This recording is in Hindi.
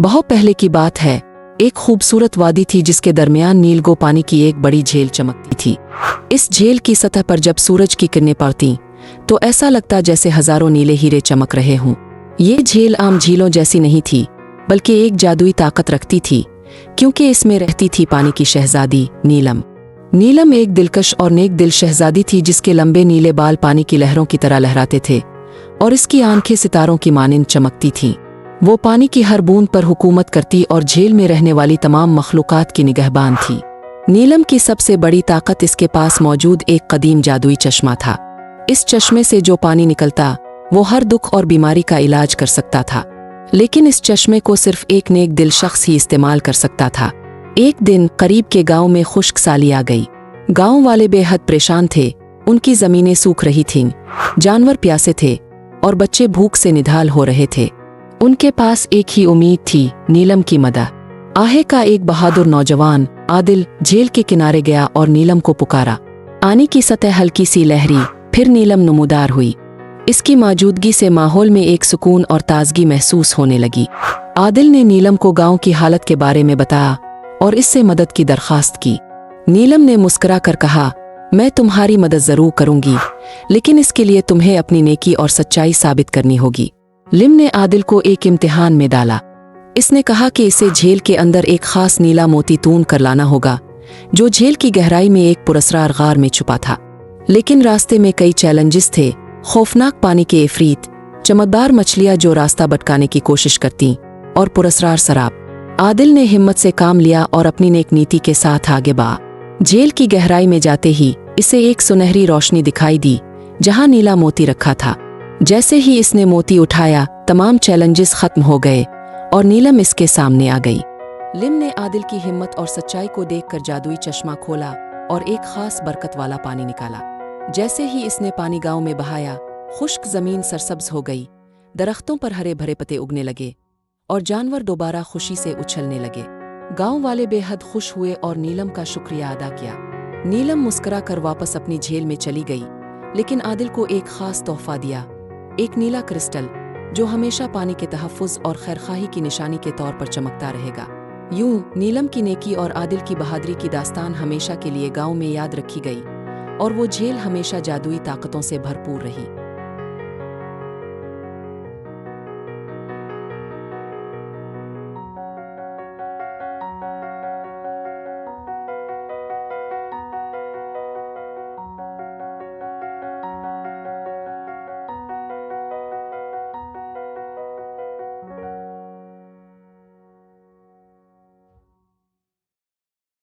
बहुत पहले की बात है। एक खूबसूरत वादी थी जिसके दरमियान नीलगो पानी की एक बड़ी झील चमकती थी। इस झील की सतह पर जब सूरज की किरणें पड़ती तो ऐसा लगता जैसे हजारों नीले हीरे चमक रहे हों। ये झील आम झीलों जैसी नहीं थी, बल्कि एक जादुई ताकत रखती थी, क्योंकि इसमें रहती थी पानी की शहजादी नीलम। नीलम एक दिलकश और नेक दिल शहजादी थी जिसके लंबे नीले बाल पानी की लहरों की तरह लहराते थे और इसकी आंखें सितारों की मानिंद चमकती थीं। वो पानी की हर बूंद पर हुकूमत करती और झील में रहने वाली तमाम मखलूकात की निगहबान थी। नीलम की सबसे बड़ी ताकत इसके पास मौजूद एक कदीम जादुई चश्मा था। इस चश्मे से जो पानी निकलता वो हर दुख और बीमारी का इलाज कर सकता था, लेकिन इस चश्मे को सिर्फ एक नेक दिल शख्स ही इस्तेमाल कर सकता था। एक दिन करीब के गांव में खुश्क साली आ गई। गांव वाले बेहद परेशान थे। उनकी जमीनें सूख रही थीं, जानवर प्यासे थे और बच्चे भूख से निढाल हो रहे थे। उनके पास एक ही उम्मीद थी, नीलम की मदद। आहे का एक बहादुर नौजवान आदिल झील के किनारे गया और नीलम को पुकारा। पानी की सतह हल्की सी लहरी, फिर नीलम नमूदार हुई। इसकी मौजूदगी से माहौल में एक सुकून और ताजगी महसूस होने लगी। आदिल ने नीलम को गांव की हालत के बारे में बताया और इससे मदद की दरख्वास्त की। नीलम ने मुस्कुरा कर कहा, मैं तुम्हारी मदद जरूर करूंगी, लेकिन इसके लिए तुम्हें अपनी नेकी और सच्चाई साबित करनी होगी। लिम ने आदिल को एक इम्तिहान में डाला। इसने कहा कि इसे झील के अंदर एक खास नीला मोती तून कर लाना होगा, जो झील की गहराई में एक पुरस्रार गार में छुपा था। लेकिन रास्ते में कई चैलेंजेस थे। खौफनाक पानी के इफरीत, चमकदार मछलियां जो रास्ता भटकाने की कोशिश करती, और पुरस्रार शराब। आदिल ने हिम्मत से काम लिया और अपनी नेक नीति के साथ आगे बढ़ा। झील की गहराई में जाते ही इसे एक सुनहरी रोशनी दिखाई दी जहां नीला मोती रखा था। जैसे ही इसने मोती उठाया, तमाम चैलेंजेस खत्म हो गए और नीलम इसके सामने आ गई। लिम ने आदिल की हिम्मत और सच्चाई को देखकर जादुई चश्मा खोला और एक खास बरकत वाला पानी निकाला। जैसे ही इसने पानी गांव में बहाया, खुश्क जमीन सरसब्ज हो गई, दरख्तों पर हरे भरे पत्ते उगने लगे और जानवर दोबारा खुशी से उछलने लगे। गांव वाले बेहद खुश हुए और नीलम का शुक्रिया अदा किया। नीलम मुस्कुरा कर वापस अपनी झील में चली गई, लेकिन आदिल को एक खास तोहफा दिया, एक नीला क्रिस्टल जो हमेशा पानी के तहफ़्फ़ुज़ और खैरखाही की निशानी के तौर पर चमकता रहेगा। यूं नीलम की नेकी और आदिल की बहादुरी की दास्तान हमेशा के लिए गांव में याद रखी गई और वो झील हमेशा जादुई ताकतों से भरपूर रही।